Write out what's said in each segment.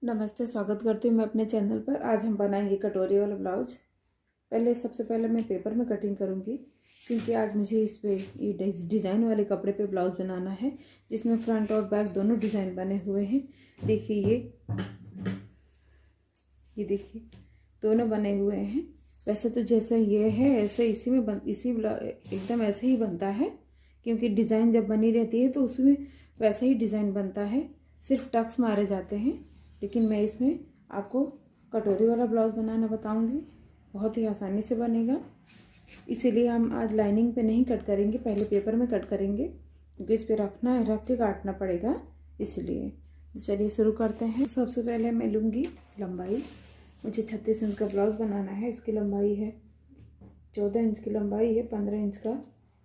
नमस्ते, स्वागत करती हूँ मैं अपने चैनल पर। आज हम बनाएंगे कटोरी वाला ब्लाउज। सबसे पहले मैं पेपर में कटिंग करूँगी, क्योंकि आज मुझे इस पे ये डिज़ाइन वाले कपड़े पे ब्लाउज बनाना है, जिसमें फ्रंट और बैक दोनों डिज़ाइन बने हुए हैं। देखिए ये देखिए दोनों बने हुए हैं। वैसे तो जैसा ये है ऐसे इसी में एकदम ऐसे ही बनता है, क्योंकि डिज़ाइन जब बनी रहती है तो उसमें वैसा ही डिज़ाइन बनता है, सिर्फ टक्स मारे जाते हैं। लेकिन मैं इसमें आपको कटोरी वाला ब्लाउज बनाना बताऊंगी, बहुत ही आसानी से बनेगा। इसीलिए हम आज लाइनिंग पे नहीं कट करेंगे, पहले पेपर में कट करेंगे, क्योंकि इस पे रख के काटना पड़ेगा। इसलिए चलिए शुरू करते हैं। सबसे पहले मैं लूँगी लंबाई। मुझे 36 इंच का ब्लाउज बनाना है। इसकी लंबाई है 14 इंच की लंबाई है, 15 इंच का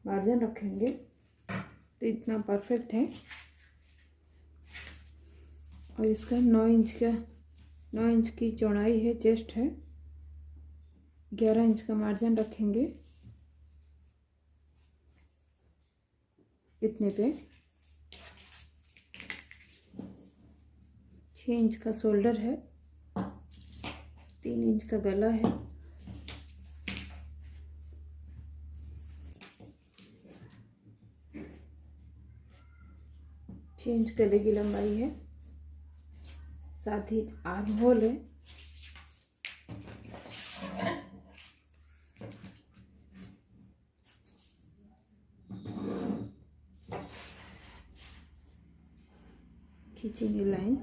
मार्जिन रखेंगे, तो इतना परफेक्ट है। और इसका 9 इंच की चौड़ाई है, चेस्ट है। 11 इंच का मार्जिन रखेंगे इतने पे। 6 इंच का शोल्डर है, 3 इंच का गला है, 6 इंच गले की लंबाई है, साथ ही आर्म होल है। खींचेंगे लाइन।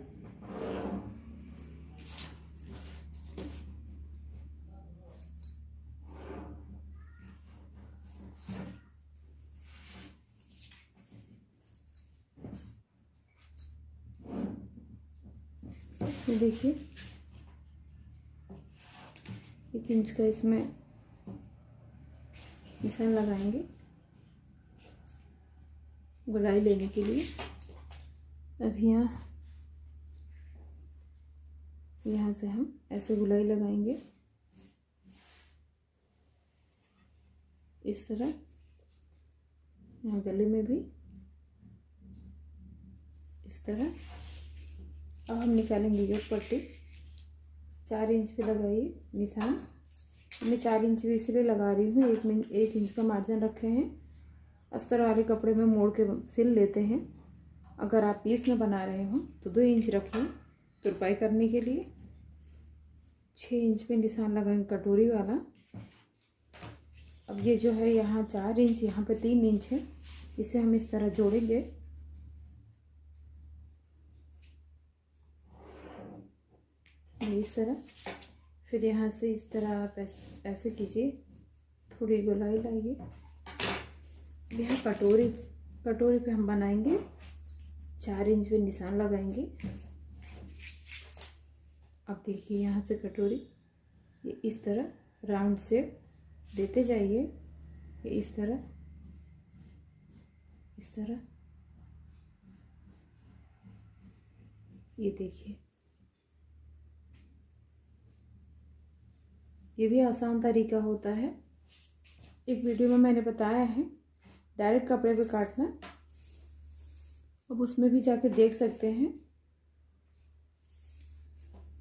ये देखिए 1 इंच का इसमें निशान लगाएंगे गोलाई लेने के लिए। अब यहाँ से हम ऐसे गोलाई लगाएंगे, इस तरह। यहाँ गले में भी इस तरह। अब हम निकालेंगे योक पट्टी। 4 इंच पे लगाइए निशान। मैं 4 इंच भी इसलिए लगा रही हूँ, 1 इंच का मार्जिन रखे हैं। अस्तर वाले कपड़े में मोड़ के सिल लेते हैं। अगर आप पीस में बना रहे हो तो 2 इंच रखिए तुरपाई करने के लिए। 6 इंच पे निशान लगाएंगे कटोरी वाला। अब ये जो है यहाँ 4 इंच, यहाँ पे 3 इंच है, इसे हम इस तरह जोड़ेंगे। इस तरह। फिर यहाँ से इस तरह आप ऐसे कीजिए, थोड़ी गोलाई लाइए। यहाँ कटोरी पे हम बनाएंगे, 4 इंच पे निशान लगाएंगे। अब देखिए यहाँ से कटोरी ये इस तरह राउंड शेप देते जाइए। ये इस तरह ये देखिए, ये भी आसान तरीका होता है। एक वीडियो में मैंने बताया है डायरेक्ट कपड़े पे काटना, अब उसमें भी जाके देख सकते हैं।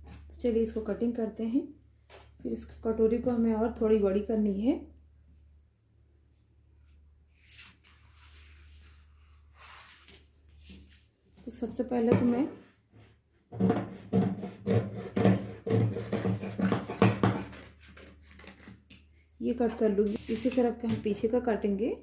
तो चलिए इसको कटिंग करते हैं। फिर इस कटोरी को हमें और थोड़ी बड़ी करनी है। तो सबसे पहले तो मैं ये कट कर लूँगी। इसी तरह के हम पीछे का काटेंगे।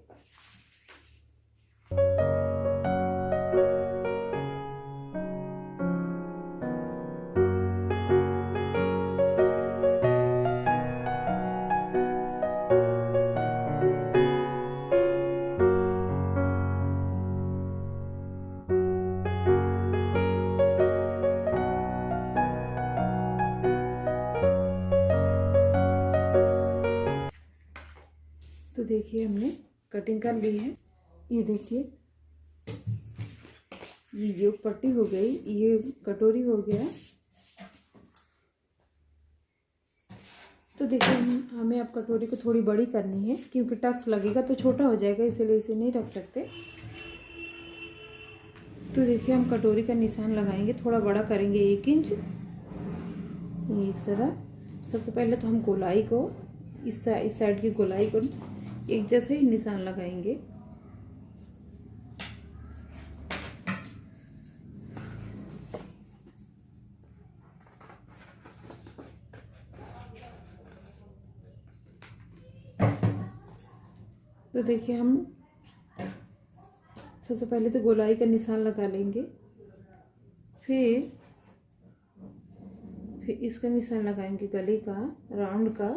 तो देखिए हमने कटिंग कर ली है। ये देखिए ये योक पट्टी हो गई, ये कटोरी हो गया। तो देखिए हमें अब कटोरी को थोड़ी बड़ी करनी है, क्योंकि टक्स लगेगा तो छोटा हो जाएगा, इसलिए इसे नहीं रख सकते। तो देखिए हम कटोरी का निशान लगाएंगे, थोड़ा बड़ा करेंगे 1 इंच। ये इस तरह। सबसे पहले तो हम गोलाई को इस साइड की गोलाई को एक जैसे ही निशान लगाएंगे। तो देखिए हम सबसे पहले तो गोलाई का निशान लगा लेंगे, फिर इसका निशान लगाएंगे गले का, राउंड का,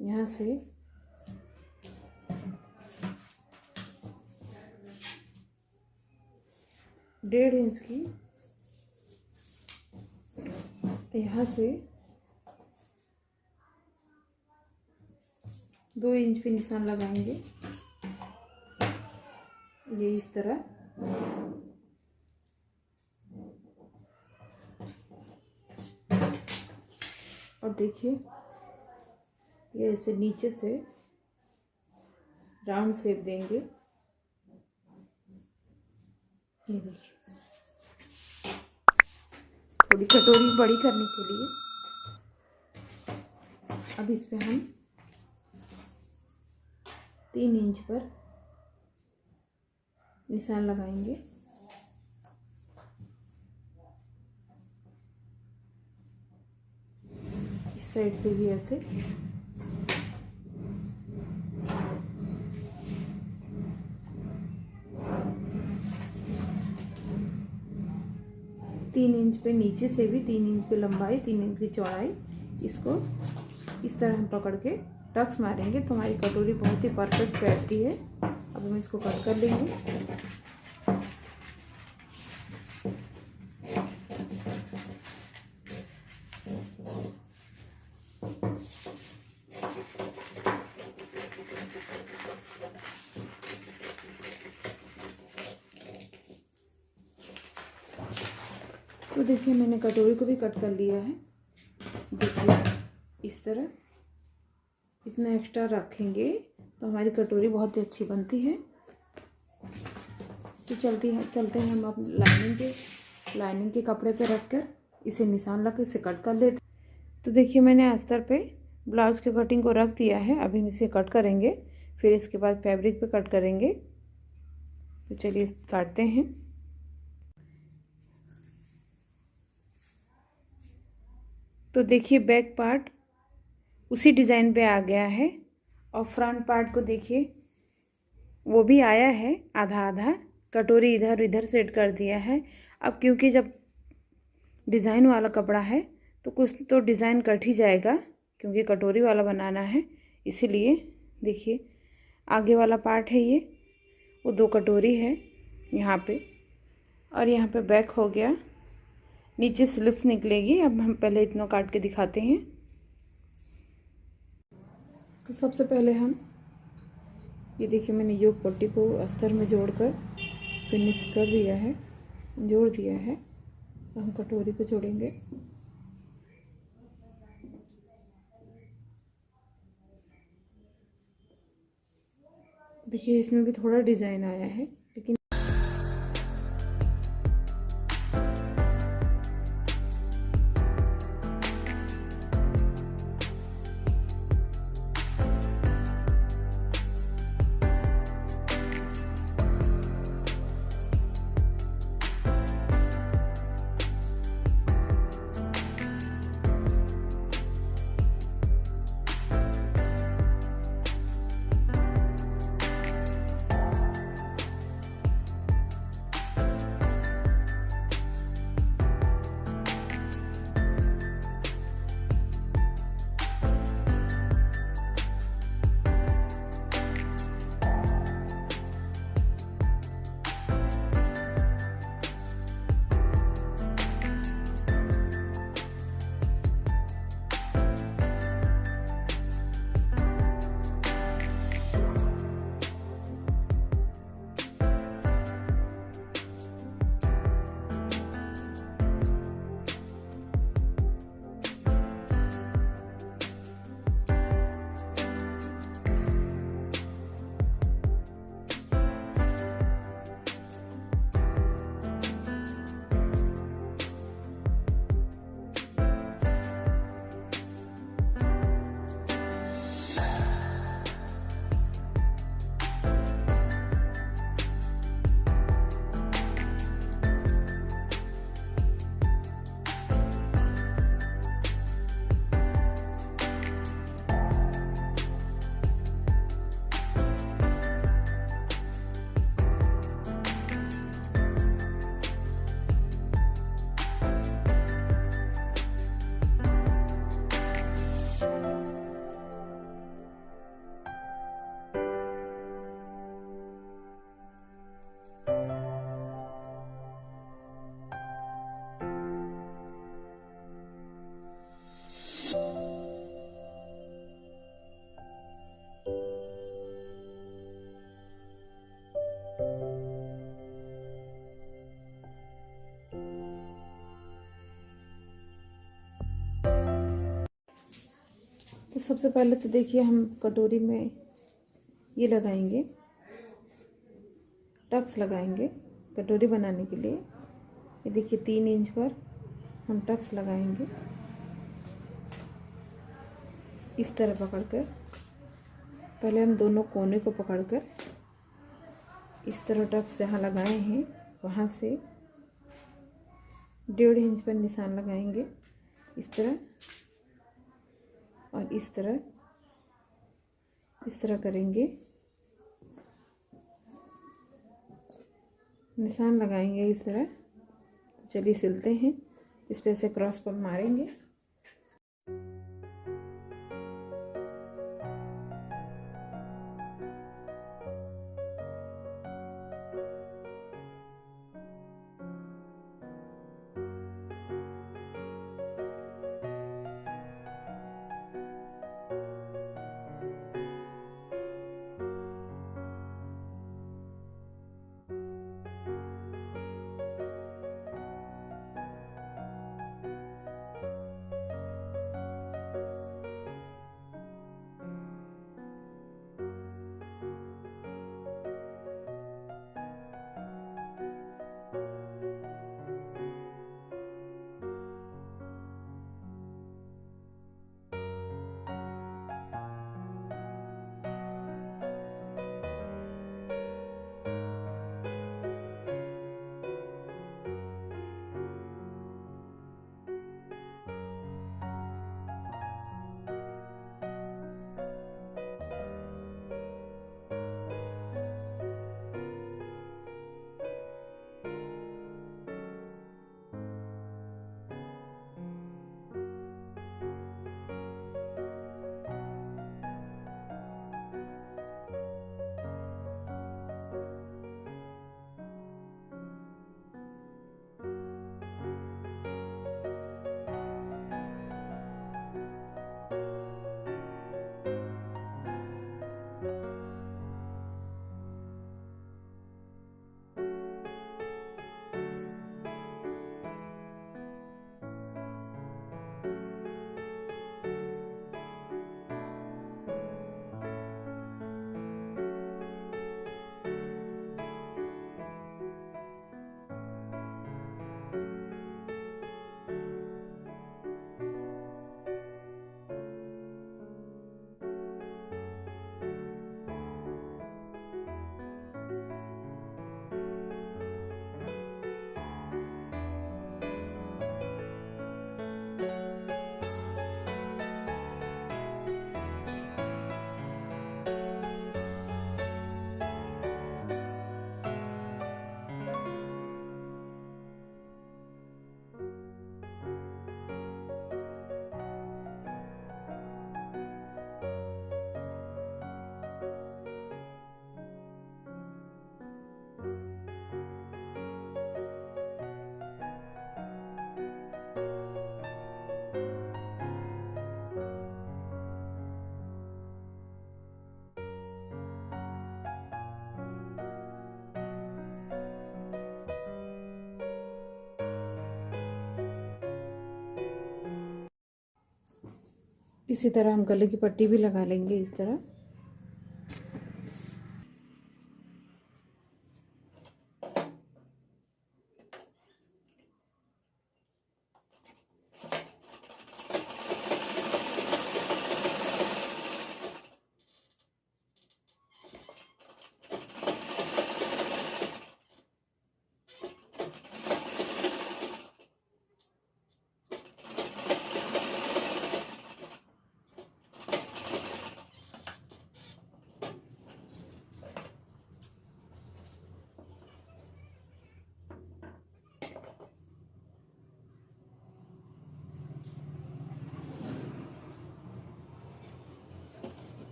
यहाँ से डेढ़ इंच की, यहाँ से 2 इंच पे निशान लगाएंगे, ये इस तरह। और देखिए ये ऐसे नीचे से राउंड शेप देंगे। ये देखिए थोड़ी कटोरी बड़ी करने के लिए। अब इस पे हम 3 इंच पर निशान लगाएंगे। इस साइड से भी ऐसे। तीन इंच पे नीचे से भी 3 इंच पे लंबाई, 3 इंच की चौड़ाई, इसको इस तरह हम पकड़ के टक्स मारेंगे तो हमारी कटोरी बहुत ही परफेक्ट बैठती है। अब हम इसको कट कर लेंगे। तो देखिए मैंने कटोरी को भी कट कर लिया है। देखिए इस तरह इतना एक्स्ट्रा रखेंगे तो हमारी कटोरी बहुत ही अच्छी बनती है। तो चलते हैं हम अपने लाइनिंग के कपड़े पे रख कर इसे निशान लगा इसे कट कर लेते। तो देखिए मैंने अस्तर पे ब्लाउज के कटिंग को रख दिया है। अभी हम इसे कट करेंगे, फिर इसके बाद फैब्रिक पे कट करेंगे। तो चलिए काटते हैं। तो देखिए बैक पार्ट उसी डिज़ाइन पे आ गया है और फ्रंट पार्ट को देखिए वो भी आया है आधा आधा। कटोरी इधर सेट कर दिया है। अब क्योंकि जब डिज़ाइन वाला कपड़ा है तो कुछ तो डिज़ाइन कट ही जाएगा, क्योंकि कटोरी वाला बनाना है। इसीलिए देखिए आगे वाला पार्ट है ये, वो 2 कटोरी है यहाँ पे, और यहाँ पे बैक हो गया। नीचे स्लिप्स निकलेगी। अब हम पहले इतना काट के दिखाते हैं। तो सबसे पहले हम ये देखिए मैंने योग पट्टी को अस्तर में जोड़कर फिनिश कर दिया है, जोड़ दिया है। तो हम कटोरी को जोड़ेंगे। देखिए इसमें भी थोड़ा डिज़ाइन आया है, लेकिन तो सबसे पहले तो देखिए हम कटोरी में ये लगाएंगे, टक्स लगाएंगे कटोरी बनाने के लिए। ये देखिए 3 इंच पर हम टक्स लगाएंगे इस तरह पकड़कर। पहले हम दोनों कोने को पकड़कर इस तरह टक्स जहाँ लगाए हैं वहाँ से 1.5 इंच पर निशान लगाएंगे इस तरह, और इस तरह करेंगे, निशान लगाएंगे इस तरह। चलिए सिलते हैं, इस पे से क्रॉस पर मारेंगे। इसी तरह हम गले की पट्टी भी लगा लेंगे इस तरह।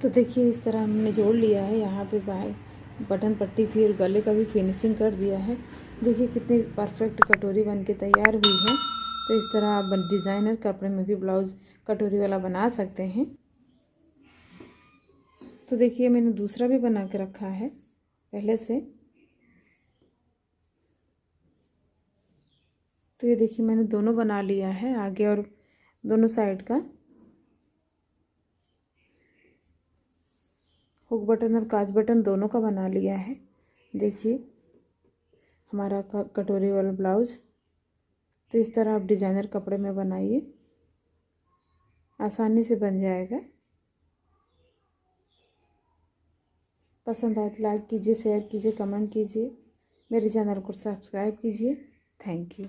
तो देखिए इस तरह हमने जोड़ लिया है। यहाँ पे बाएं बटन पट्टी फिर गले का भी फिनिशिंग कर दिया है। देखिए कितनी परफेक्ट कटोरी बन के तैयार हुई है। तो इस तरह आप डिज़ाइनर कपड़े में भी ब्लाउज़ कटोरी वाला बना सकते हैं। तो देखिए मैंने दूसरा भी बना के रखा है पहले से। तो ये देखिए मैंने दोनों बना लिया है, आगे और दोनों साइड का। हुक बटन और काज बटन दोनों का बना लिया है। देखिए हमारा कटोरी वाला ब्लाउज़। तो इस तरह आप डिज़ाइनर कपड़े में बनाइए, आसानी से बन जाएगा। पसंद आए तो लाइक कीजिए, शेयर कीजिए, कमेंट कीजिए, मेरे चैनल को सब्सक्राइब कीजिए। Thank you.